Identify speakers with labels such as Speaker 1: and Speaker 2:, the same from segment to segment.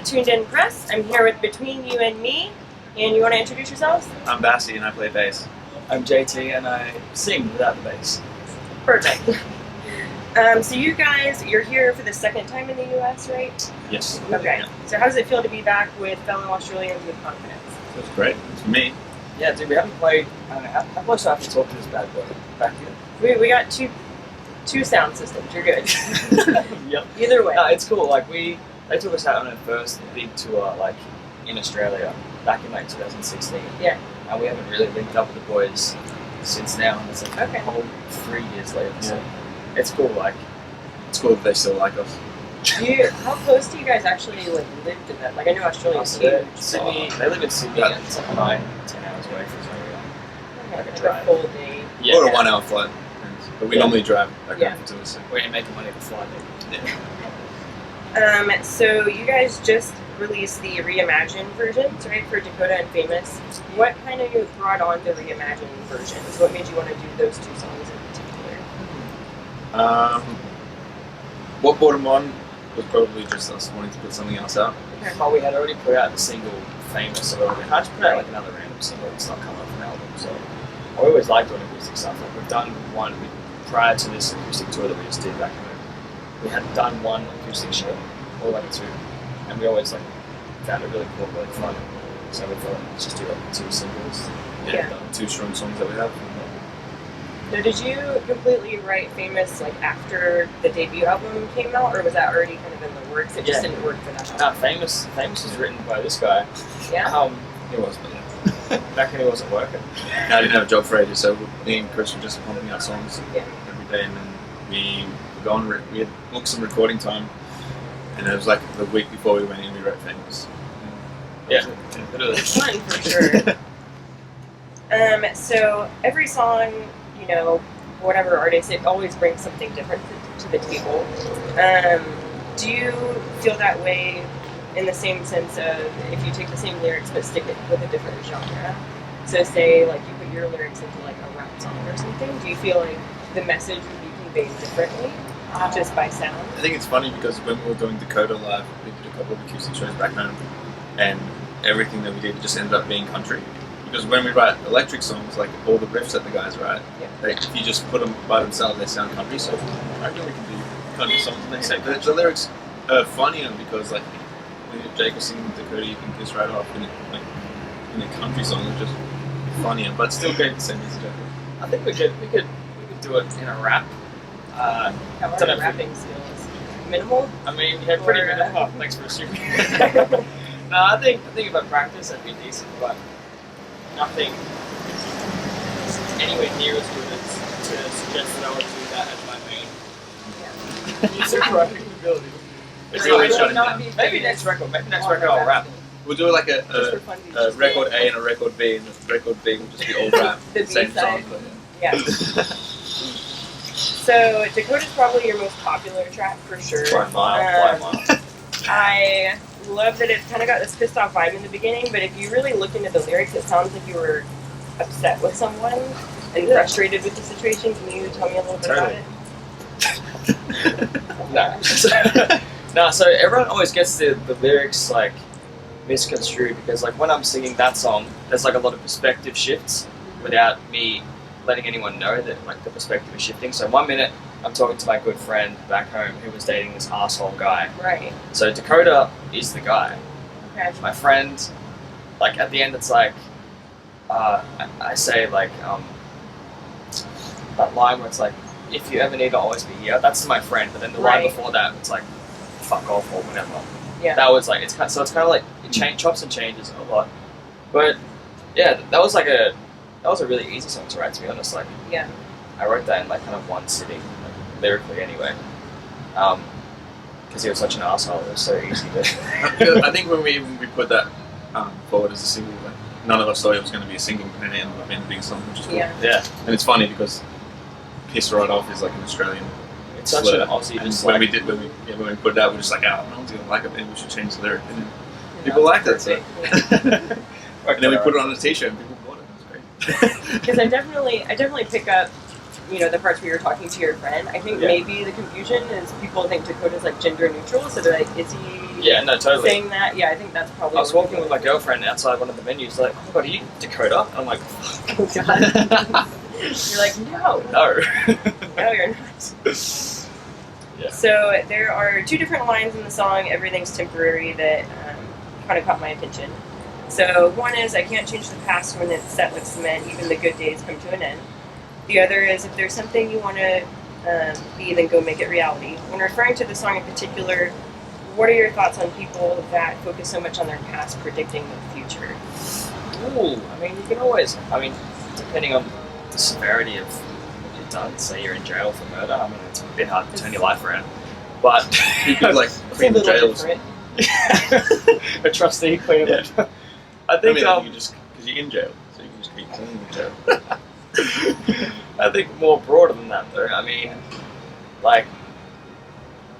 Speaker 1: Tuned In Press. I'm here with Between You and Me, and you want to introduce yourselves?
Speaker 2: I'm Bassie and I play bass.
Speaker 3: I'm JT and I sing without the bass.
Speaker 1: Perfect. So you guys, you're here for the second time in the US, right?
Speaker 2: Yes.
Speaker 1: Okay.
Speaker 2: Yeah.
Speaker 1: So how does it feel to be back with fellow Australians with confidence?
Speaker 2: It was great. For me.
Speaker 3: Yeah, dude, we haven't played. I don't know, how close do I have to talk to this bad boy back here?
Speaker 1: We got two sound systems. You're good.
Speaker 3: Yep.
Speaker 1: Either way.
Speaker 3: No, it's cool. Like they took us out on our first big tour, like in Australia, back in like 2016.
Speaker 1: Yeah.
Speaker 3: And we haven't really linked up with the boys since now, and it's like
Speaker 1: Okay.
Speaker 3: a whole 3 years later. So it's cool. Like
Speaker 2: It's cool that they still like us.
Speaker 1: How close do you guys actually live in that? Like I know Australia's huge.
Speaker 3: Sydney. They live in Sydney, and it's like 9-10 hours away from Australia.
Speaker 1: Okay,
Speaker 3: like a
Speaker 1: like
Speaker 3: drive.
Speaker 1: a full day.
Speaker 3: Yeah.
Speaker 2: Or a 1 hour flight. But we normally drive back
Speaker 1: Yeah.
Speaker 2: home for 2 weeks.
Speaker 3: We ain't making money to fly there.
Speaker 1: So you guys just released the reimagined versions, right, for Dakota and Famous. What kind of brought on the reimagined versions? What made you want to do those two songs in particular?
Speaker 2: What brought them on was probably just us wanting to put something else out.
Speaker 3: Well, we had already put out the single Famous, so we had to put out like another random single that's not coming off an album. So I always liked doing acoustic stuff. Like we've done one prior to this acoustic tour that we just did back home. We had done one acoustic show, or like two, and we always like found it really cool, really fun. So we thought let's just do like 2 singles.
Speaker 1: Yeah.
Speaker 2: 2 strong songs that we have.
Speaker 1: So did you completely write Famous like after the debut album came out, or was that already kind of in the works? It just didn't work for that album.
Speaker 3: Famous was written by this guy.
Speaker 1: Yeah.
Speaker 2: It was, but yeah.
Speaker 3: Back when he wasn't working.
Speaker 2: I didn't have a job for ages, so me and Chris were just pumping out songs
Speaker 1: Yeah.
Speaker 2: every day, and then we had booked some recording time, and it was like the week before we went in, we wrote Famous.
Speaker 3: Yeah.
Speaker 2: Literally.
Speaker 1: It's fun for sure. So every song, you know, whatever artist, it always brings something different to the table. Do you feel that way in the same sense of if you take the same lyrics but stick it with a different genre? So say like you put your lyrics into like a rap song or something, do you feel like the message would be conveyed differently just by sound?
Speaker 2: I think it's funny because when we were doing Dakota live, we did a couple of acoustic shows back home, and everything that we did just ended up being country. Because when we write electric songs, like all the riffs that the guys write, if you just put them by themselves, they sound country. So I reckon we can do country songs and they say the lyrics are funnier because like when Jake was singing Dakota, you can piss right off, and in a country song it's just funnier, but still great the same message.
Speaker 3: I think we could do it in a rap.
Speaker 1: How are
Speaker 3: Don't
Speaker 1: the
Speaker 3: know.
Speaker 1: rapping skills? Minimal?
Speaker 3: I mean, yeah, pretty
Speaker 1: Or,
Speaker 3: minimal. Oh, thanks for assuming. No, I think if I practice, I'd be decent, but nothing anywhere near as good as to suggest that I would do that as my main music writing ability.
Speaker 2: It's really
Speaker 1: Not
Speaker 2: shutting
Speaker 1: not
Speaker 2: down.
Speaker 1: be
Speaker 3: Maybe
Speaker 1: famous
Speaker 3: next record I'll rap.
Speaker 2: We'll do like
Speaker 1: Just for
Speaker 2: a
Speaker 1: funsies.
Speaker 2: record A and a record B, and the record B will just be all rap,
Speaker 1: The
Speaker 2: same
Speaker 1: B-side.
Speaker 2: song. But
Speaker 1: Yeah. So Dakota's probably your most popular track for sure.
Speaker 2: By a mile.
Speaker 1: I love that it kind of got this pissed off vibe in the beginning, but if you really look into the lyrics, it sounds like you were upset with someone and frustrated with the situation. Can you tell me a little bit
Speaker 3: Totally.
Speaker 1: about it?
Speaker 3: No, so everyone always gets the lyrics like misconstrued because like when I'm singing that song, there's like a lot of perspective shifts without me letting anyone know that like the perspective is shifting. So 1 minute I'm talking to my good friend back home who was dating this asshole guy.
Speaker 1: Right.
Speaker 3: So Dakota is the guy.
Speaker 1: Okay.
Speaker 3: My friend, like at the end it's like I say like that line where it's like, if you ever need to always be here, that's to my friend, but then the line
Speaker 1: Right.
Speaker 3: before that it's like fuck off or whatever.
Speaker 1: Yeah.
Speaker 3: That was like it's kind of like it chops and changes a lot. But yeah, that was a really easy song to write, to be honest. Like
Speaker 1: Yeah.
Speaker 3: I wrote that in like kind of one sitting, like, lyrically anyway. Because he was such an asshole, it was so easy to
Speaker 2: I think when we put that forward as a single, like, none of us thought it was going to be a single, but then it ended up being a big song, which is cool.
Speaker 1: Yeah.
Speaker 2: And it's funny because "Piss Right Off" is like an Australian
Speaker 3: It's such
Speaker 2: slur.
Speaker 3: an Aussie
Speaker 2: And
Speaker 3: just
Speaker 2: when
Speaker 3: like
Speaker 2: we put it out, we're just like, oh, no one's going to like it, maybe we should change the lyric. And then people liked it, so. And then we put it on a t-shirt and people bought it. It was great.
Speaker 1: Because I definitely pick up the parts where you're talking to your friend, I think
Speaker 3: Yeah.
Speaker 1: maybe the confusion is people think Dakota's like gender neutral, so they're like, is he
Speaker 3: Yeah, no, totally.
Speaker 1: saying that? Yeah, I think that's probably.
Speaker 3: I was walking with my girlfriend outside one of the menus, like, oh my god, are you Dakota? And I'm like,
Speaker 1: Oh god. You're like, no,
Speaker 3: no.
Speaker 1: no, you're not.
Speaker 3: Yeah.
Speaker 1: So there are two different lines in the song, Everything's Temporary, that kind of caught my attention. So one is, I can't change the past when it's set with cement, even the good days come to an end. The other is, if there's something you want to be, then go make it reality. When referring to the song in particular, what are your thoughts on people that focus so much on their past predicting the future?
Speaker 3: Ooh, I mean, you can always, depending on the severity of what you've done, say you're in jail for murder, I mean, it's a bit hard to turn your life around. But
Speaker 2: You could like
Speaker 1: It's a
Speaker 2: clean the
Speaker 1: little
Speaker 2: jails.
Speaker 1: different.
Speaker 3: a trustee cleaning it. I
Speaker 2: I
Speaker 3: think,
Speaker 2: mean, you can just because you're in jail, so you can just keep cleaning the jail.
Speaker 3: I think more broader than that, though. I mean, like,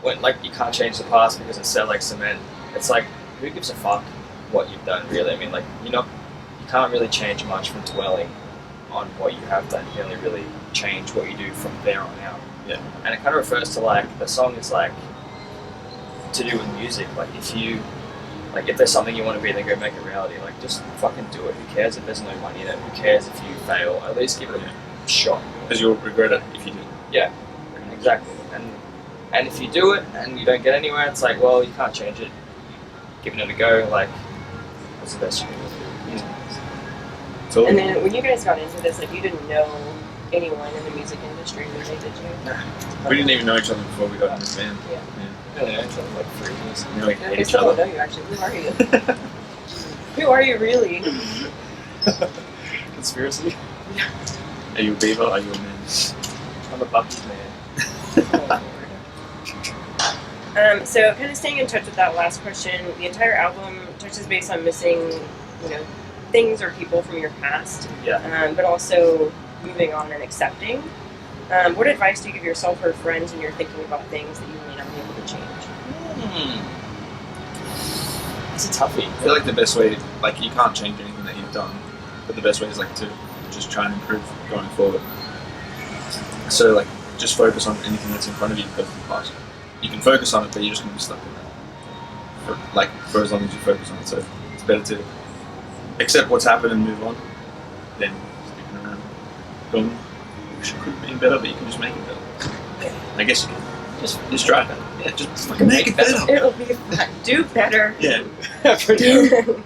Speaker 3: when you can't change the past because it's set like cement. It's like, who gives a fuck what you've done, really? I mean, like, you can't really change much from dwelling on what you have done. You can only really change what you do from there on out.
Speaker 2: Yeah.
Speaker 3: And it kind of refers to like the song is like to do with music. Like if there's something you want to be, then go make it reality. Like just fucking do it. Who cares if there's no money in it? Who cares if you fail? At least give it a shot.
Speaker 2: Because you'll regret it if you do.
Speaker 3: Yeah, exactly. And if you do it and you don't get anywhere, it's like, well, you can't change it. Giving it a go, like, what's the best you can do?
Speaker 2: So
Speaker 1: And then when you guys got into this, like, you didn't know anyone in the music industry, really, did you?
Speaker 2: we didn't even know each other before we got in this band.
Speaker 1: Yeah.
Speaker 3: Really know each other like 3 years.
Speaker 2: We like
Speaker 1: I
Speaker 2: hate each
Speaker 1: still don't
Speaker 2: other.
Speaker 1: know you, actually. Who are you? Who are you, really?
Speaker 3: Conspiracy?
Speaker 2: Are you a beaver? Are you a man?
Speaker 3: I'm a Bucky's man.
Speaker 1: So kind of staying in touch with that last question, the entire album touches base on missing, things or people from your past,
Speaker 3: Yeah.
Speaker 1: but also moving on and accepting. What advice do you give yourself or friends when you're thinking about things that you may not be able to change?
Speaker 3: It's a toughie.
Speaker 2: I feel like the best way, like you can't change anything that you've done, but the best way is like to just try and improve going forward. So like just focus on anything that's in front of you because of the past. You can focus on it, but you're just gonna be stuck in that for as long as you focus on it. So it's better to accept what's happened and move on than sticking around going, wish I could have been better, but you can just make it better. I guess you can. Just try it. Yeah, just fucking make it better.
Speaker 1: It'll be fun. Do better.
Speaker 2: Yeah.
Speaker 1: Do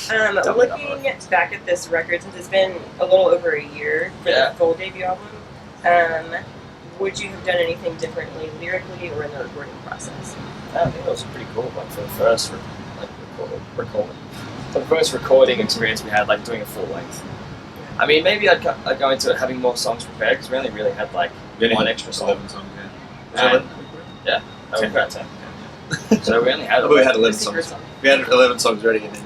Speaker 3: Double
Speaker 1: looking back at this record, since it's been a little over a year for
Speaker 3: Yeah.
Speaker 1: the full debut album, would you have done anything differently lyrically or in the recording process?
Speaker 3: I think that was pretty cool. Like for the first for the first recording experience we had, like doing a full length. I mean, maybe I'd go into it having more songs prepared because we only really had like one extra song.
Speaker 2: 11 songs, yeah.
Speaker 3: And-
Speaker 2: Was it 11?
Speaker 3: That was about 10. So we only had.
Speaker 2: I thought we had 11
Speaker 1: Secret
Speaker 2: songs.
Speaker 1: song.
Speaker 2: We had 11 songs ready, and then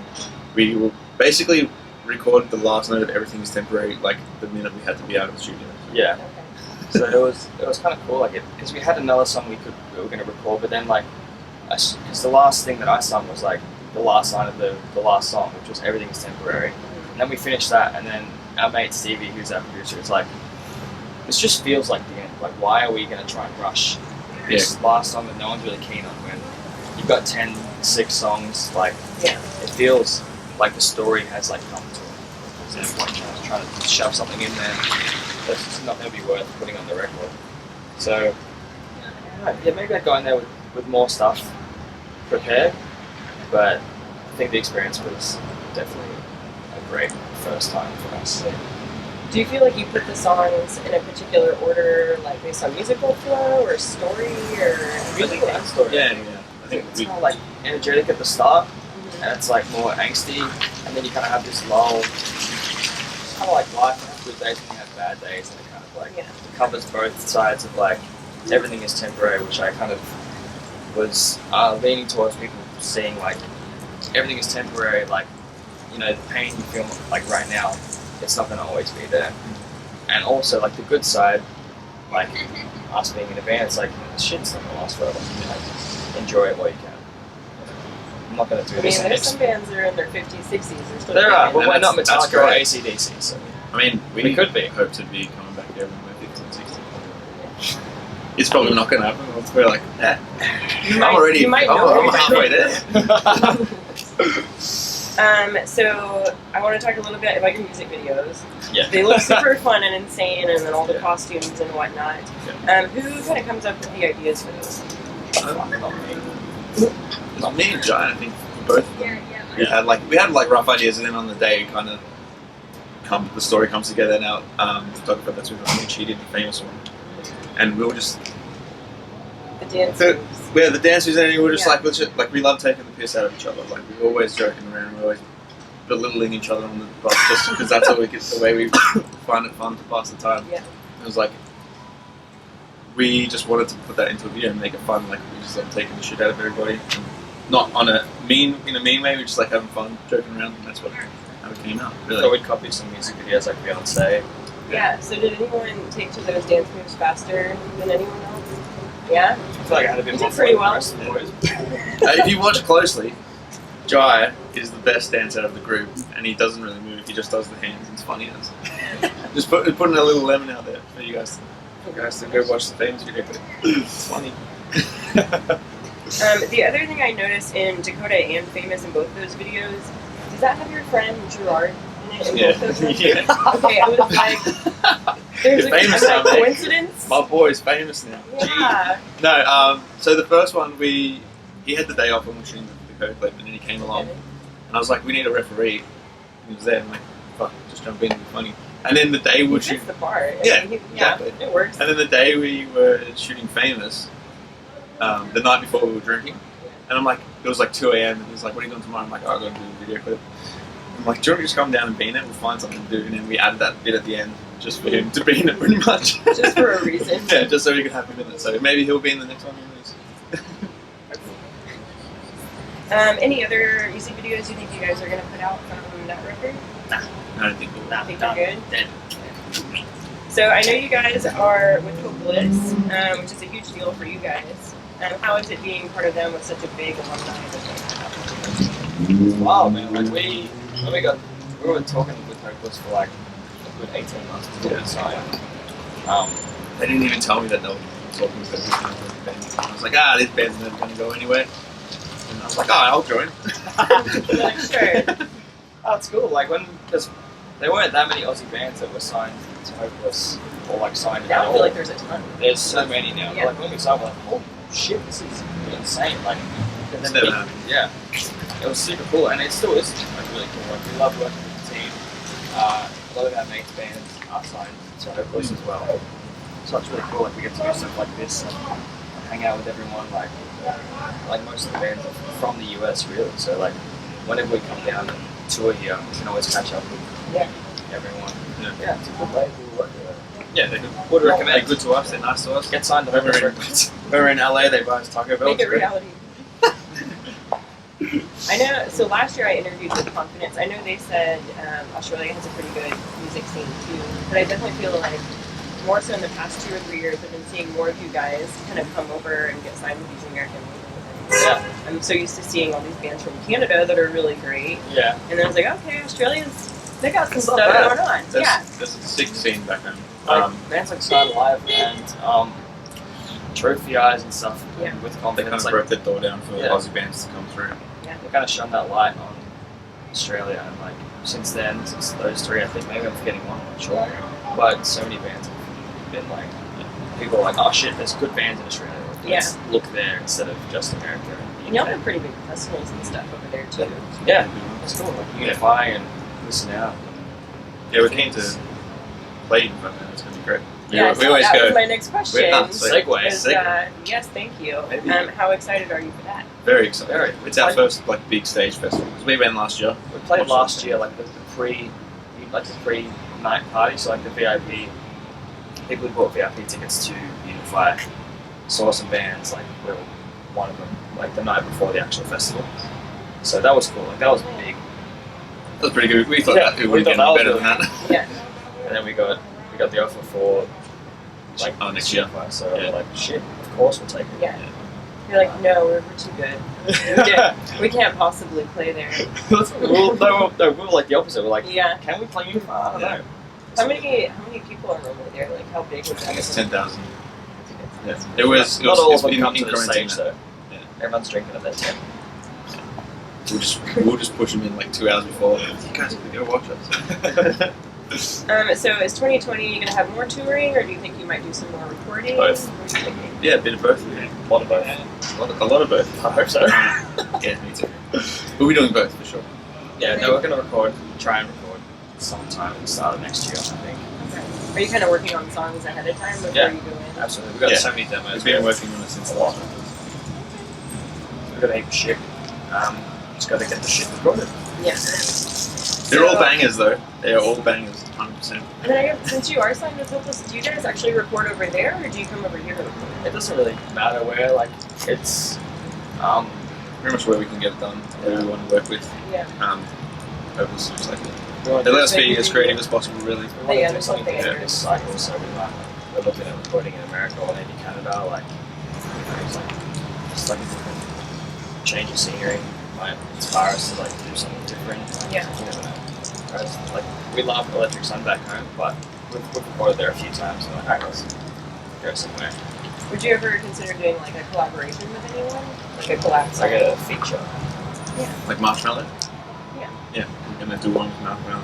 Speaker 2: we will basically record the last note of Everything is Temporary, like the minute we had to be out of the studio.
Speaker 3: Yeah.
Speaker 1: Okay.
Speaker 3: So it was kind of cool, like because we had another song we were going to record, but then like, because the last thing that I sung was like the last line of the last song, which was Everything is Temporary, and then we finished that, and then our mate Stevie, who's our producer, is like, this just feels like the end. Like, why are we going to try and rush this last song that no one's really keen on when you've got 6 songs? Like,
Speaker 1: Yeah.
Speaker 3: it feels like the story has like come to it. There's no point trying to shove something in there that's just not going to be worth putting on the record. So, yeah, maybe I'd go in there with more stuff prepared, but I think the experience was definitely a great first time for us.
Speaker 1: Do you feel like you put the songs in a particular order, like based on musical flow or story or
Speaker 3: Really
Speaker 1: anything?
Speaker 3: that story.
Speaker 2: Yeah. I think
Speaker 3: It's
Speaker 2: we,
Speaker 3: more like energetic at the start, and it's like more angsty, and then you kind of have this lull. It's kind of like life. You have good days and you have bad days, and it kind of like
Speaker 1: Yeah.
Speaker 3: covers both sides of like everything is temporary, which I kind of was leaning towards people seeing like everything is temporary, like, you know, the pain you feel like right now, it's not going to always be there. And also like the good side, like us being in a band, it's like shit's not going to last forever. Like, enjoy it while you can. I'm not going to do
Speaker 1: I
Speaker 3: this.
Speaker 1: mean, there's some bands that are in their 50s, 60s. They're still
Speaker 3: There are,
Speaker 1: playing.
Speaker 3: but we're not
Speaker 2: that's
Speaker 3: Metallica or
Speaker 2: great.
Speaker 3: AC/DC, so
Speaker 2: I mean,
Speaker 3: we could be.
Speaker 2: hope to be coming back here when we're 15 and 16. It's probably not going to happen. We're like, nah.
Speaker 1: You might know
Speaker 2: I'm
Speaker 1: everybody.
Speaker 2: halfway there.
Speaker 1: So I want to talk a little bit about your music videos.
Speaker 3: Yeah.
Speaker 1: They look super fun and insane, and then all the costumes and whatnot.
Speaker 2: Yeah.
Speaker 1: Who kind of comes up with the ideas for those?
Speaker 2: Not me and John, I think both. We had like rough ideas, and then on the day, kind of the story comes together. Now, the photographer that's with us, she did the famous one, and we were just
Speaker 1: The dance
Speaker 2: the,
Speaker 1: moves.
Speaker 2: yeah, the dancers, and we were just
Speaker 1: Yeah.
Speaker 2: like, legit, like we love taking the piss out of each other. Like we're always joking around, we're always belittling each other on the bus, just because that's how we get the way we find it fun to pass the time.
Speaker 1: Yeah.
Speaker 2: It was like we just wanted to put that into a video and make it fun. Like we just like taking the shit out of everybody, and not on a mean way. We just like having fun, joking around, and that's how it came out. Really.
Speaker 3: So we'd copy some music videos like Beyonce.
Speaker 1: Yeah. So did anyone take to those dance moves faster than anyone else? Yeah.
Speaker 3: I feel like I had a bit
Speaker 1: You
Speaker 3: more
Speaker 1: did pretty
Speaker 3: fun
Speaker 1: well.
Speaker 3: than the rest of the boys.
Speaker 2: If you watch closely, Jai is the best dancer of the group, and he doesn't really move. He just does the hands. It's funny as. Just putting a little lemon out there for you guys. To go watch the famous video. It's funny.
Speaker 1: The other thing I noticed in Dakota and Famous in both of those videos, does that have your friend Gerard in it in both those ones?
Speaker 2: Yeah.
Speaker 1: Okay, I was like, there's
Speaker 2: You're famous
Speaker 1: a
Speaker 2: now, mate.
Speaker 1: coincidence?
Speaker 2: My boy's famous now.
Speaker 1: Yeah.
Speaker 2: No, so the first one he had the day off when we were shooting the code clip, and then he came along, and I was like, we need a referee. And he was there, and I'm like, fuck, just jump in, it'll be funny. And then the day we were
Speaker 1: He
Speaker 2: shooting,
Speaker 1: fits the part.
Speaker 2: Yeah,
Speaker 1: Yeah,
Speaker 2: exactly.
Speaker 1: it works.
Speaker 2: and then the day we were shooting Famous, the night before we were drinking, and I'm like, it was like 2 a.m. and he was like, what are you doing tomorrow? I'm like, oh, I'm going to do the video clip. I'm like, do you want me to just come down and be in it? We'll find something to do, and then we added that bit at the end just for him to be in it, pretty much.
Speaker 1: Just for a reason.
Speaker 2: Yeah, just so he could have him in it. So maybe he'll be in the next one.
Speaker 1: Any other music videos you think you guys are going to put out from that record?
Speaker 2: I don't think we'll.
Speaker 1: I think they're good. So I know you guys are with Hopeless, which is a huge deal for you guys. How is it being part of them with such a big alumni event?
Speaker 3: Wow, man! Like we were talking with Hopeless for like a good 18 months before we signed.
Speaker 2: They didn't even tell me that they were talking to the band. I was like, this band's never going to go anywhere. And I was like, I'll join.
Speaker 1: You're like, sure.
Speaker 3: Oh, it's cool. Like because there weren't that many Aussie bands that were signed to Hopeless or like signed.
Speaker 1: Now
Speaker 3: at
Speaker 1: I feel
Speaker 3: all.
Speaker 1: like there's a ton.
Speaker 3: There's so many now.
Speaker 1: Yeah.
Speaker 3: Like when we signed, we're like, holy shit, this is insane. Like, and
Speaker 2: It's
Speaker 3: then
Speaker 2: never happened.
Speaker 3: yeah, it was super cool, and it still is like really cool. Like we love working with the team. A lot of our mates bands are signed to Hopeless as well. So it's really cool. Like we get to do stuff like this and hang out with everyone. Like most of the bands are from the US, really. So like whenever we come down and tour here, we can always catch up with everyone. Yeah, it's a good way to work with it.
Speaker 2: Yeah, they
Speaker 3: Would recommend.
Speaker 2: They're good to us. They're nice to us.
Speaker 3: Get signed to
Speaker 2: When
Speaker 3: Hopeless
Speaker 2: we're in,
Speaker 3: Records.
Speaker 2: when we're in LA, they buy us Taco Bell.
Speaker 1: Make it
Speaker 2: It's great.
Speaker 1: reality. I know, so last year I interviewed with Confidence. I know they said Australia has a pretty good music scene too, but I definitely feel like more so in the past 2 or 3 years I've been seeing more of you guys kind of come over and get signed with these American labels.
Speaker 3: Yeah.
Speaker 1: I'm so used to seeing all these bands from Canada that are really great,
Speaker 3: Yeah.
Speaker 1: and then I was like, okay, they got some
Speaker 3: It's
Speaker 1: stuff
Speaker 3: not bad.
Speaker 1: going on.
Speaker 2: There's a sick scene back home.
Speaker 3: Like bands like Side Live and Trophy Eyes and stuff
Speaker 1: Yeah.
Speaker 3: with
Speaker 2: They kind
Speaker 3: Confidence.
Speaker 2: of
Speaker 3: Like,
Speaker 2: broke the door down for
Speaker 3: Yeah.
Speaker 2: Aussie bands to come through.
Speaker 3: they kind of shone that light on Australia, and like since then, since those three, I think maybe I'm forgetting one, I'm not sure. But so many bands have been like, people are like, oh shit, there's good bands in Australia. Let's look there instead of just America.
Speaker 1: And y'all have pretty big festivals and stuff over there too.
Speaker 3: Yeah, it's cool. Like unify and listen out.
Speaker 2: Yeah, we're keen to play in front of them. It's going to be great.
Speaker 1: Yeah,
Speaker 2: we always
Speaker 1: that
Speaker 2: go.
Speaker 1: was my next question.
Speaker 3: Segue.
Speaker 1: Is, yes, thank you.
Speaker 2: Maybe.
Speaker 1: How excited are you for that?
Speaker 2: Very excited.
Speaker 3: Very.
Speaker 2: It's our first big stage festival. 'Cause we went last year.
Speaker 3: We played
Speaker 2: Watch
Speaker 3: last
Speaker 2: that.
Speaker 3: year, like the pre-night party, so like the VIP, people who bought VIP tickets to Unify saw some bands, like we were one of them, like the night before the actual festival. So that was cool, like that was big.
Speaker 2: That was pretty good. We thought
Speaker 3: Yeah,
Speaker 2: that it
Speaker 3: we
Speaker 2: would get
Speaker 3: thought that
Speaker 2: better
Speaker 3: was
Speaker 2: than that.
Speaker 1: Yeah.
Speaker 3: And then we got the offer for like
Speaker 2: next year.
Speaker 3: Unify, so
Speaker 2: Yeah.
Speaker 3: we're like, shit, of course we'll take it.
Speaker 1: Yeah. You're like, no, we're too good. We can't possibly play there.
Speaker 3: we're like the opposite. We're like,
Speaker 1: Yeah.
Speaker 3: can we play Unify? I don't know.
Speaker 1: How many people are normally there? Like, how big was
Speaker 2: I think
Speaker 1: that?
Speaker 2: it's 10,000.
Speaker 1: Yeah.
Speaker 2: It was.
Speaker 3: Not all of
Speaker 2: it's
Speaker 3: them
Speaker 2: been
Speaker 3: come to the
Speaker 2: incrementing
Speaker 3: stage
Speaker 2: now.
Speaker 3: though.
Speaker 2: Yeah.
Speaker 3: Everyone's drinking at that tent.
Speaker 2: We'll just push them in like 2 hours before. You guys can go watch us.
Speaker 1: So is 2020 going to have more touring, or do you think you might do some more recording?
Speaker 3: Both.
Speaker 1: What are you thinking?
Speaker 2: Yeah, a bit of both.
Speaker 3: A lot of both.
Speaker 2: A lot of both.
Speaker 3: I hope so.
Speaker 2: Yeah, me too. We'll be doing both for sure.
Speaker 3: Yeah, no, we're gonna try and record sometime at the start of next year, I think.
Speaker 1: Okay. Are you kind of working on songs ahead of time before
Speaker 3: Yeah.
Speaker 1: you go in?
Speaker 3: Absolutely. We've got
Speaker 2: Yeah.
Speaker 3: so many demos.
Speaker 2: We've been working on it since
Speaker 3: a
Speaker 2: the
Speaker 3: lot.
Speaker 2: last one.
Speaker 3: We've got a heap of shit. Just gotta get the shit recorded.
Speaker 1: Yeah.
Speaker 2: They're all bangers though. They're all bangers, 100%.
Speaker 1: And then I guess, since you are signed with Hopeless, do you guys actually record over there, or do you come over here to record?
Speaker 3: It doesn't really matter where, like, it's,
Speaker 2: Pretty much where we can get it done, where we want to work with.
Speaker 1: Yeah.
Speaker 2: Hopeless, just like that.
Speaker 3: we want
Speaker 2: They
Speaker 3: to
Speaker 2: let us be as creative as possible, really.
Speaker 1: Yeah,
Speaker 3: do
Speaker 1: there's
Speaker 3: something
Speaker 1: something
Speaker 3: different
Speaker 1: in
Speaker 3: this cycle, so we're looking at recording in America or maybe Canada, like, it's like, just like a different change of scenery. Might inspire us to, like, do something different.
Speaker 1: Yeah.
Speaker 3: You never know. Whereas, like, we love Electric Sun back home, but we've recorded there a few times, and we're like, alright, let's go somewhere.
Speaker 1: Would you ever consider doing like a collaboration with anyone? Like a collab
Speaker 3: It's
Speaker 1: song?
Speaker 3: like a feature.
Speaker 2: Like Marshmallow?
Speaker 1: Yeah.
Speaker 2: Yeah, we're going to do one with Marshmallow.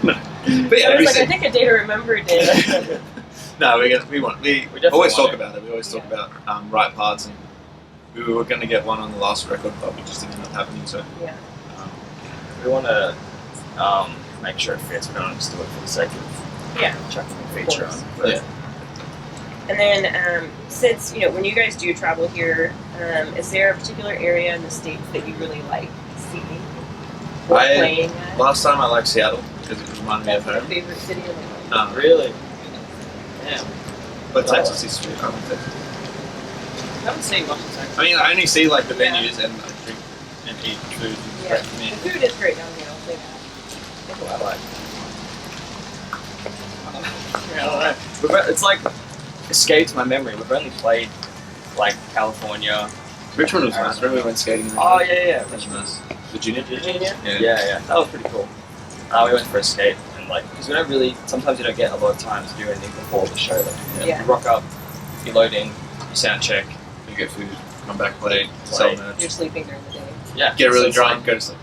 Speaker 2: No. But yeah,
Speaker 1: I was
Speaker 2: we
Speaker 1: like,
Speaker 2: said-
Speaker 1: I think A Day to Remember did.
Speaker 2: No, we
Speaker 3: definitely
Speaker 2: always talk
Speaker 3: want
Speaker 2: about it. We always talk
Speaker 1: Yeah.
Speaker 2: about right parts, and we were going to get one on the last record, but we just didn't end up happening. So
Speaker 1: Yeah.
Speaker 3: We want to make sure it fits. We don't just do it for the sake of
Speaker 1: Yeah.
Speaker 3: chucking a feature on. But
Speaker 2: Yeah.
Speaker 1: And then, since when you guys do travel here, is there a particular area in the states that you really like seeing or
Speaker 2: I-
Speaker 1: playing at?
Speaker 2: last time I liked Seattle because it reminded me of
Speaker 1: That's my
Speaker 2: home.
Speaker 1: favorite city in the world.
Speaker 3: really, damn.
Speaker 2: But Texas is really cool.
Speaker 1: I would say Washington.
Speaker 2: I mean, I only see like the
Speaker 1: Yeah.
Speaker 2: venues and I drink and eat food. And
Speaker 1: Yeah.
Speaker 2: great for me.
Speaker 1: The food is great down here. I'll say that.
Speaker 3: That's what I like. Yeah, I don't know. It's like escaped my memory. We've only played like California.
Speaker 2: Richmond was nice. Remember we went skating? in
Speaker 3: Oh
Speaker 2: Richmond?
Speaker 3: yeah.
Speaker 2: That was nice. Virginia?
Speaker 3: Virginia?
Speaker 2: Yeah.
Speaker 3: Yeah, that was pretty cool. We went for a skate and like because we don't really sometimes you don't get a lot of time to do anything before the show. Like,
Speaker 1: Yeah.
Speaker 3: You rock up, you load in, you sound check.
Speaker 2: You get food, come back, play, sell merch.
Speaker 1: You're sleeping during the day.
Speaker 3: Yeah.
Speaker 2: Get really
Speaker 3: it's
Speaker 2: drunk,
Speaker 3: like-
Speaker 2: go to sleep.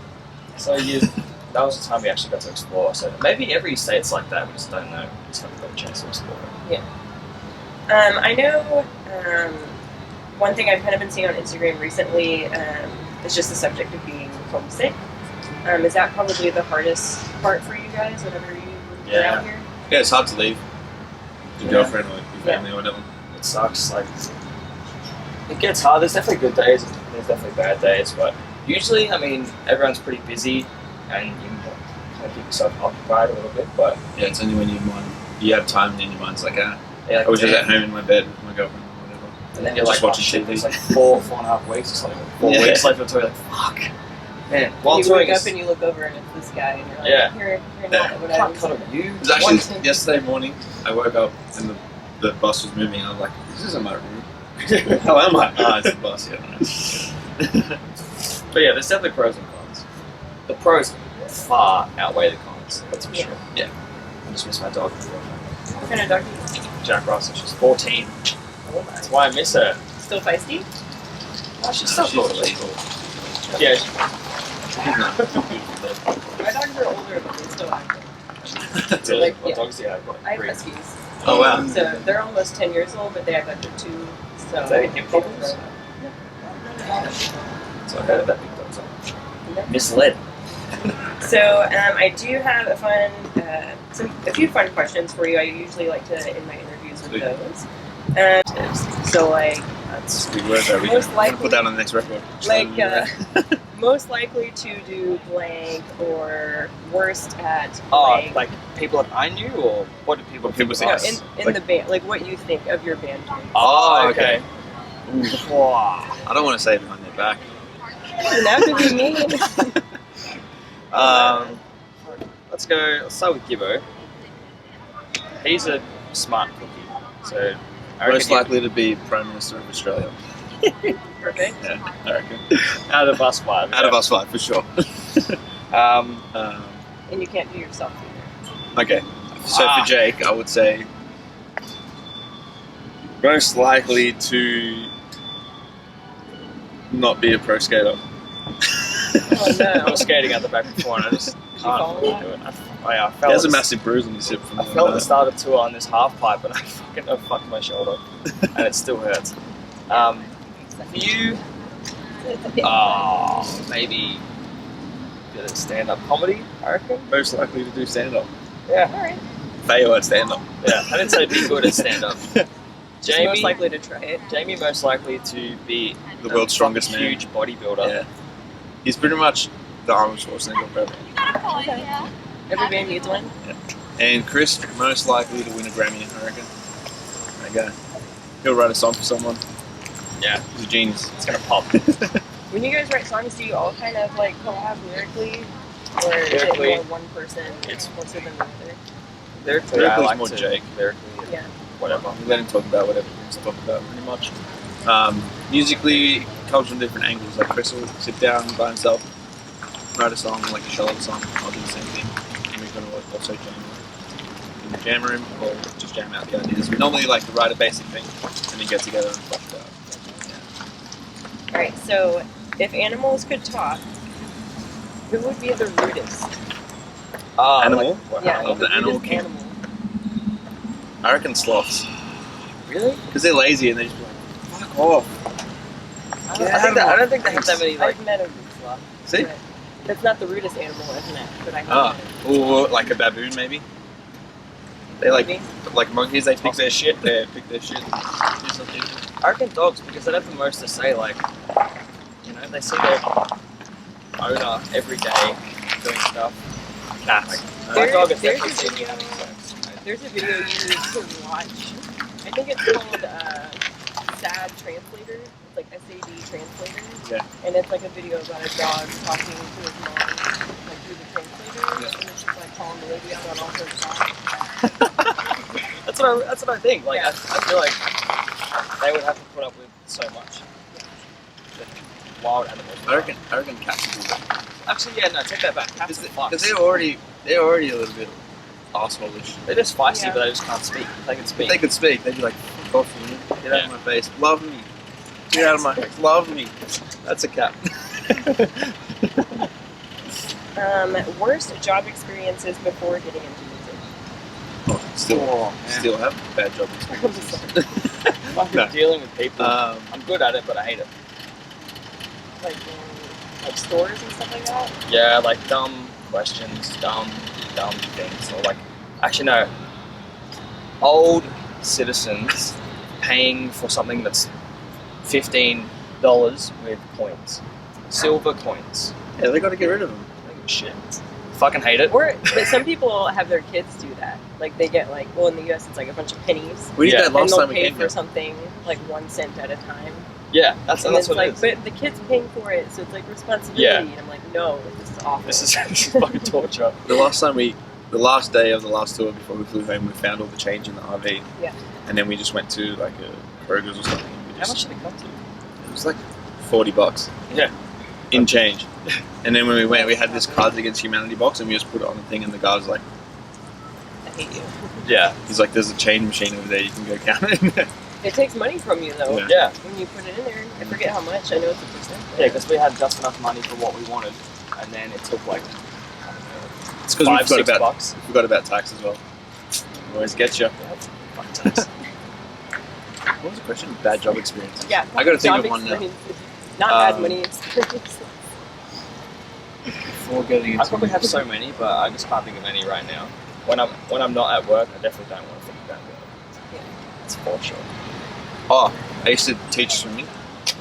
Speaker 3: So that was the time we actually got to explore. So maybe every state's like that. We just don't know. We just haven't got a chance to explore it.
Speaker 1: I know one thing I've kind of been seeing on Instagram recently is just the subject of being homesick. Is that probably the hardest part for you guys whenever you're
Speaker 3: Yeah.
Speaker 1: out here?
Speaker 2: Yeah, it's hard to leave your
Speaker 3: Yeah.
Speaker 2: girlfriend or your family or whatever.
Speaker 3: It sucks. Like it gets hard. There's definitely good days. There's definitely bad days. But usually, I mean, everyone's pretty busy, and you can kind of keep yourself occupied a little bit. But
Speaker 2: Yeah, it's only when you have time and in your mind's like,
Speaker 3: yeah,
Speaker 2: I was just
Speaker 3: damn.
Speaker 2: at home in my bed with my girlfriend or whatever.
Speaker 3: And then you're
Speaker 2: just
Speaker 3: like
Speaker 2: watching
Speaker 3: shit.
Speaker 2: TV.
Speaker 3: It's like 4.5 weeks or something. 4
Speaker 2: Yeah.
Speaker 3: weeks left until you're like, fuck, man. While
Speaker 1: you
Speaker 3: touring
Speaker 1: wake up
Speaker 3: is,
Speaker 1: and you look over and it's this guy and you're like,
Speaker 3: Yeah.
Speaker 1: you're
Speaker 2: Yeah.
Speaker 1: not what I
Speaker 3: can't
Speaker 1: was.
Speaker 3: cut you.
Speaker 2: It was actually yesterday morning. I woke up and the bus was moving. And I was like, "This isn't my room. How am I?" Ah, it's the bus. Yeah.
Speaker 3: But yeah, there's definitely pros and cons. The pros far outweigh the cons. That's for
Speaker 1: Yeah.
Speaker 3: sure.
Speaker 2: Yeah.
Speaker 3: I just miss my dog.
Speaker 1: What kind of dog do you have?
Speaker 3: Jack Russell. She's 14. That's why I miss her.
Speaker 1: Still feisty?
Speaker 3: Oh, she's so cool. Yeah.
Speaker 1: My dogs are older, but they still act.
Speaker 3: Really?
Speaker 1: Like,
Speaker 3: What
Speaker 1: yeah.
Speaker 3: dogs do you have?
Speaker 1: I have
Speaker 3: Three.
Speaker 1: huskies.
Speaker 2: Oh wow.
Speaker 1: So they're almost 10 years old, but they have under 2. So
Speaker 3: They have problems? So I heard about big dogs. Misled.
Speaker 1: So I do have a fun, a few fun questions for you. I usually like to end my interviews with
Speaker 2: Sweet.
Speaker 1: those. So like,
Speaker 2: That's a good word though. We
Speaker 1: Most
Speaker 2: can
Speaker 1: likely-
Speaker 2: put that on the next record.
Speaker 1: most likely to do blank or worst at
Speaker 3: Oh,
Speaker 1: blank.
Speaker 3: like people that I knew, or what did people
Speaker 2: What people
Speaker 3: think
Speaker 2: say.
Speaker 3: of
Speaker 1: no,
Speaker 3: us?
Speaker 1: in
Speaker 2: Like-
Speaker 1: the band, like what you think of your band.
Speaker 3: Oh,
Speaker 2: okay.
Speaker 3: Wow.
Speaker 2: I don't want to say behind their back.
Speaker 1: Now to be mean.
Speaker 3: Let's go. Let's start with Gibbo. He's a smart cookie, so I reckon
Speaker 2: Most likely to be Prime Minister of Australia.
Speaker 1: Perfect.
Speaker 2: Yeah, I reckon.
Speaker 3: Out of us five.
Speaker 2: Out of us five, for sure.
Speaker 1: And you can't do yourself either.
Speaker 2: Okay. So for Jake, I would say most likely to not be a pro skater.
Speaker 1: Oh no.
Speaker 3: I was skating at the back before and I just
Speaker 1: fall
Speaker 3: can't
Speaker 1: off?
Speaker 3: do it. I
Speaker 2: He
Speaker 3: fell
Speaker 2: has a
Speaker 3: at the-
Speaker 2: massive bruise on his hip from
Speaker 3: I fell at the start of the tour on this half pipe and I fucked my shoulder and it still hurts. You maybe get a stand-up comedy, I reckon.
Speaker 2: most likely to do stand-up.
Speaker 3: Yeah.
Speaker 1: Alright.
Speaker 2: Fail at stand-up.
Speaker 3: Yeah. I didn't say be good at stand-up.
Speaker 1: Just
Speaker 3: Jamie
Speaker 1: most likely to try it.
Speaker 3: Jamie most likely to be
Speaker 2: The world's strongest man.
Speaker 3: huge bodybuilder.
Speaker 2: Yeah. He's pretty much the Arnold Schwarzenegger of everything.
Speaker 1: Okay. Every band needs one.
Speaker 2: And Chris, most likely to win a Grammy, I reckon. There you go. He'll write a song for someone.
Speaker 3: Yeah.
Speaker 2: He's a genius.
Speaker 3: It's gonna pop.
Speaker 1: When you guys write songs, do you all kind of like collab lyrically? Or is it
Speaker 3: Lyrically,
Speaker 1: more one person
Speaker 3: it's-
Speaker 1: closer than the other?
Speaker 3: Lyrically, I
Speaker 2: Lyrically,
Speaker 3: like
Speaker 2: more
Speaker 3: to
Speaker 2: Jake.
Speaker 3: lyrically,
Speaker 1: Yeah.
Speaker 3: whatever.
Speaker 2: We let him talk about whatever he wants to talk about, pretty much. Musically, it comes from different angles. Like Chris will sit down by himself, write a song, like a solo song. I'll do the same thing. And we're going to also jam in the jam room or just jam out the ideas. We normally like to write a basic thing and then get together and flush it out.
Speaker 1: Alright, so if animals could talk, who would be the rudest?
Speaker 2: Animal?
Speaker 1: Yeah,
Speaker 2: Of the animal
Speaker 1: rudest
Speaker 2: king? I reckon sloths.
Speaker 3: Really?
Speaker 2: Because they're lazy and they just be like, fuck off.
Speaker 3: I don't think they have that many like.
Speaker 1: I've met a rude sloth.
Speaker 2: See?
Speaker 1: but That's not the rudest animal I've met, but I have met
Speaker 2: Or like a baboon, maybe. They like
Speaker 1: Maybe.
Speaker 2: monkeys. They pick their shit. They pick their shit. Do something.
Speaker 3: I reckon dogs because they have the most to say. Like, you know, they see their owner every day doing stuff. Cats. My dog is
Speaker 1: There's
Speaker 3: definitely
Speaker 1: a
Speaker 3: seen
Speaker 1: video.
Speaker 3: me having sex.
Speaker 1: There's a video you need to watch. I think it's called SAD Translator. It's like SAD Translator.
Speaker 2: Yeah.
Speaker 1: And it's like a video about a dog talking to his mom, like through the translator.
Speaker 2: Yeah.
Speaker 1: And it's just like calling the lady out on all her thoughts.
Speaker 3: That's what I think. Like,
Speaker 1: Yeah.
Speaker 3: I feel like they would have to put up with so much. The wild animals.
Speaker 2: I reckon cats would do that.
Speaker 3: Actually, yeah, no, take that back. Cats are
Speaker 2: Because
Speaker 3: fucks.
Speaker 2: they're already a little bit arsehole-ish.
Speaker 3: They're just feisty,
Speaker 1: Yeah.
Speaker 3: but they just can't speak. They can
Speaker 2: If
Speaker 3: speak.
Speaker 2: they could speak, they'd be like, fuck off, you. Get out of
Speaker 3: Yeah.
Speaker 2: my face. Love me. Get out of my face. Love me. That's a cat.
Speaker 1: Worst job experiences before getting into music.
Speaker 2: Still have bad job
Speaker 1: I'm
Speaker 2: experiences.
Speaker 3: Fucking
Speaker 2: No.
Speaker 3: dealing with people.
Speaker 2: Um,
Speaker 3: I'm good at it, but I hate it.
Speaker 1: Like stores and stuff like that.
Speaker 3: Yeah, like dumb questions, dumb things, or like, actually no, old citizens paying for something that's $15 with coins, silver coins.
Speaker 2: yeah, they got to get rid of them.
Speaker 3: I don't give a shit. Fucking hate it.
Speaker 1: But some people have their kids do that. Like they get like, well, in the US it's like a bunch of pennies.
Speaker 2: We did
Speaker 3: Yeah.
Speaker 2: that
Speaker 1: And
Speaker 2: last
Speaker 1: they'll
Speaker 2: time we
Speaker 1: pay
Speaker 2: came
Speaker 1: for
Speaker 2: here.
Speaker 1: something like 1 cent at a time.
Speaker 3: Yeah, that's
Speaker 1: And it's
Speaker 3: what
Speaker 1: like,
Speaker 3: it is.
Speaker 1: but the kid's paying for it, so it's like responsibility.
Speaker 3: Yeah.
Speaker 1: And I'm like, no, this is awful.
Speaker 3: This is fucking torture.
Speaker 2: The last day of the last tour before we flew home, we found all the change in the RV.
Speaker 1: Yeah.
Speaker 2: And then we just went to like a Kroger's or something. And we
Speaker 3: How
Speaker 2: just,
Speaker 3: much did it come to?
Speaker 2: It was like $40
Speaker 3: Yeah.
Speaker 2: in change. And then when we went, we had this Cards Against Humanity box, and we just put it on the thing, and the guy was like,
Speaker 1: I hate you.
Speaker 3: Yeah.
Speaker 2: he's like, "There's a change machine over there. You can go count it."
Speaker 1: It takes money from you though.
Speaker 2: Yeah.
Speaker 3: Yeah.
Speaker 1: When you put it in there, I forget how much. I know it's a percent.
Speaker 3: Yeah, because we had just enough money for what we wanted, and then it took like,
Speaker 2: It's because we
Speaker 3: $5,
Speaker 2: forgot about
Speaker 3: $6.
Speaker 2: tax as well. Always get you.
Speaker 3: Fuck tax.
Speaker 2: What was the question? Bad job experience.
Speaker 1: Yeah.
Speaker 2: I gotta think
Speaker 1: job
Speaker 2: of one now.
Speaker 1: experiences. Not bad
Speaker 2: Um,
Speaker 1: money experience.
Speaker 2: Before getting
Speaker 3: I
Speaker 2: into
Speaker 3: probably have so many, but I just can't think of any right now. When I'm not at work, I definitely don't want to think about it.
Speaker 1: Yeah.
Speaker 3: It's for sure.
Speaker 2: Oh, I used to teach swimming,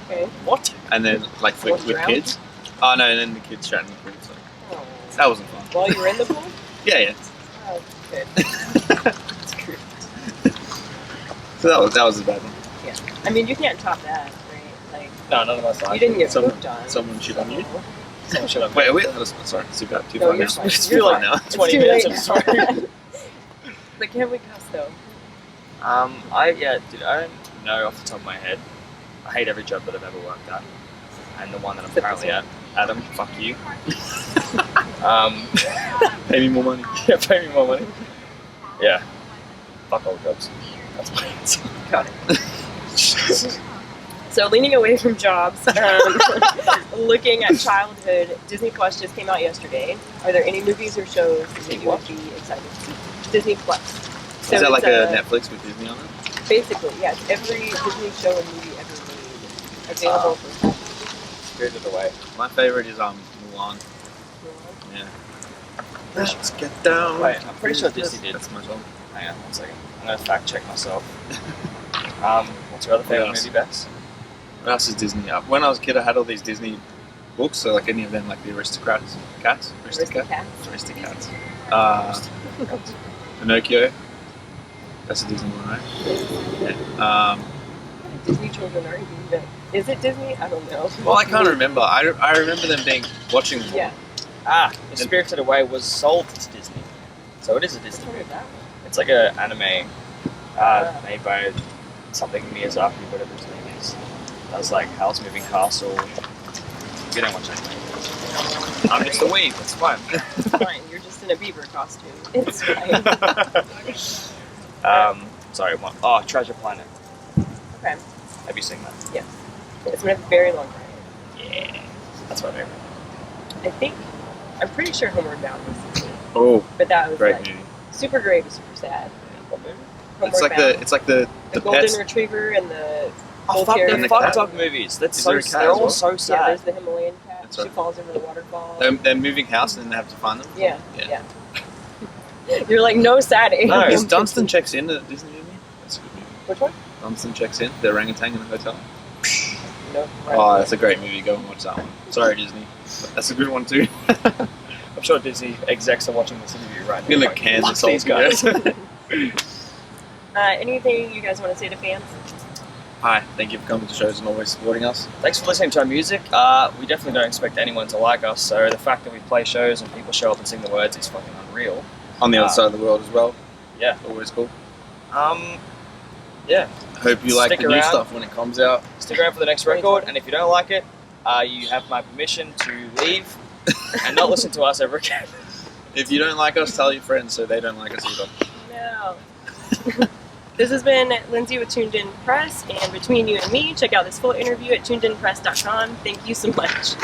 Speaker 1: Okay.
Speaker 3: What?
Speaker 2: and then like with
Speaker 1: Almost drowned?
Speaker 2: kids. Oh no, and then the kids drowned in the pool. So
Speaker 1: Oh.
Speaker 2: that wasn't fun.
Speaker 1: While you were in the pool?
Speaker 2: Yeah, yeah.
Speaker 1: Oh, good. That's true.
Speaker 2: So that was a bad one.
Speaker 1: I mean, you can't top that, right? Like,
Speaker 3: No, none of us are.
Speaker 1: you didn't get
Speaker 2: Someone-
Speaker 1: pooped on.
Speaker 2: someone shit on you?
Speaker 3: Someone should have.
Speaker 2: Wait, sorry, it's about too
Speaker 1: No,
Speaker 2: far
Speaker 1: you're
Speaker 2: now.
Speaker 1: fine.
Speaker 2: It's
Speaker 1: You're
Speaker 2: too late
Speaker 1: fine.
Speaker 2: now.
Speaker 1: It's
Speaker 3: 20
Speaker 1: too
Speaker 3: minutes,
Speaker 1: late.
Speaker 3: I'm sorry.
Speaker 1: But can we cuss though?
Speaker 3: I don't know off the top of my head. I hate every job that I've ever worked at, and the one that I'm
Speaker 1: Except
Speaker 3: currently
Speaker 1: this
Speaker 3: at, Adam, fuck you.
Speaker 2: Pay me more money.
Speaker 3: Yeah, pay me more money. Yeah, fuck all jobs. That's my answer.
Speaker 1: Got it. So leaning away from jobs, looking at childhood, Disney Plus just came out yesterday. Are there any movies or shows that you would be excited to see? Disney Plus. So
Speaker 2: Is that like
Speaker 1: it's
Speaker 2: a Netflix with Disney on it?
Speaker 1: Basically, yes. Every Disney show and movie ever made available for
Speaker 3: Spirited Away.
Speaker 2: My favorite is Mulan. Yeah. Let's get down.
Speaker 3: Wait, I'm pretty sure Disney did.
Speaker 2: That's my song.
Speaker 3: Hang on 1 second. I'm gonna fact check myself. What's your other favorite
Speaker 2: else?
Speaker 3: movie, Bex?
Speaker 2: What else is Disney? When I was a kid, I had all these Disney books. So like any of them, like the Aristocrats, Aristocats. Pinocchio. That's a Disney one, right? Yeah.
Speaker 1: Disney children aren't even. Is it Disney? I don't know.
Speaker 2: Well, I can't remember. I remember them watching them.
Speaker 1: Yeah.
Speaker 3: Spirited Away was sold to Disney, so it is a Disney
Speaker 1: Tell me
Speaker 3: movie.
Speaker 1: that.
Speaker 3: It's like an anime made by something Miyazaki, whatever his name is. That was like Howl's Moving Castle. You don't watch anime. I'm just a weeb. It's fine.
Speaker 1: It's fine. You're just in a beaver costume. It's fine.
Speaker 3: Sorry, one. Oh, Treasure Planet.
Speaker 1: Okay.
Speaker 3: Have you seen that?
Speaker 1: Yes. It's been a very long ride.
Speaker 3: Yeah. That's my favorite.
Speaker 1: I think. I'm pretty sure Homeward Bound was Disney,
Speaker 2: Oh,
Speaker 1: but that was
Speaker 2: great
Speaker 1: like
Speaker 2: movie.
Speaker 1: super great, but super sad.
Speaker 3: What movie?
Speaker 1: Homeward
Speaker 2: It's like the
Speaker 1: golden
Speaker 2: pets.
Speaker 1: retriever and the
Speaker 3: Oh,
Speaker 1: bull
Speaker 3: fuck
Speaker 1: terrier.
Speaker 3: the
Speaker 2: the
Speaker 3: fuck
Speaker 2: cat.
Speaker 3: dog movies. That's
Speaker 2: Is
Speaker 3: so.
Speaker 2: there a cat
Speaker 3: They're
Speaker 2: as
Speaker 3: all
Speaker 2: well?
Speaker 3: so
Speaker 1: Yeah,
Speaker 3: sad.
Speaker 1: there's the Himalayan cat.
Speaker 2: That's
Speaker 1: She
Speaker 2: right.
Speaker 1: falls over the waterfall.
Speaker 2: They're moving house and then they have to find them.
Speaker 1: Yeah.
Speaker 2: Yeah.
Speaker 1: You're like, no sad.
Speaker 3: No,
Speaker 2: Is Dunstan Checks In at Disney movie? That's a good movie.
Speaker 1: Which one?
Speaker 2: Dunstan Checks In, the orangutan in the hotel.
Speaker 1: No.
Speaker 2: Oh, that's a great movie. Go and watch that one. Sorry, Disney. But that's a good one too.
Speaker 3: I'm sure Disney execs are watching this interview right
Speaker 2: I'm gonna
Speaker 3: now.
Speaker 2: like, can
Speaker 3: Fuck
Speaker 2: this whole
Speaker 3: these guys.
Speaker 1: Anything you guys want to say to fans?
Speaker 2: Hi, thank you for coming to shows and always supporting us.
Speaker 3: Thanks for listening to our music. We definitely don't expect anyone to like us, so the fact that we play shows and people show up and sing the words is fucking unreal.
Speaker 2: On the other side of the world as well.
Speaker 3: Yeah.
Speaker 2: Always cool.
Speaker 3: Yeah.
Speaker 2: Hope you like
Speaker 3: Stick
Speaker 2: the new
Speaker 3: around.
Speaker 2: stuff when it comes out.
Speaker 3: Stick around for the next record, and if you don't like it, you have my permission to leave and not listen to us ever again.
Speaker 2: If you don't like us, tell your friends so they don't like us either.
Speaker 1: No. This has been Lindsay with Tuned In Press, and between you and me, check out this full interview at tunedinpress.com. Thank you so much.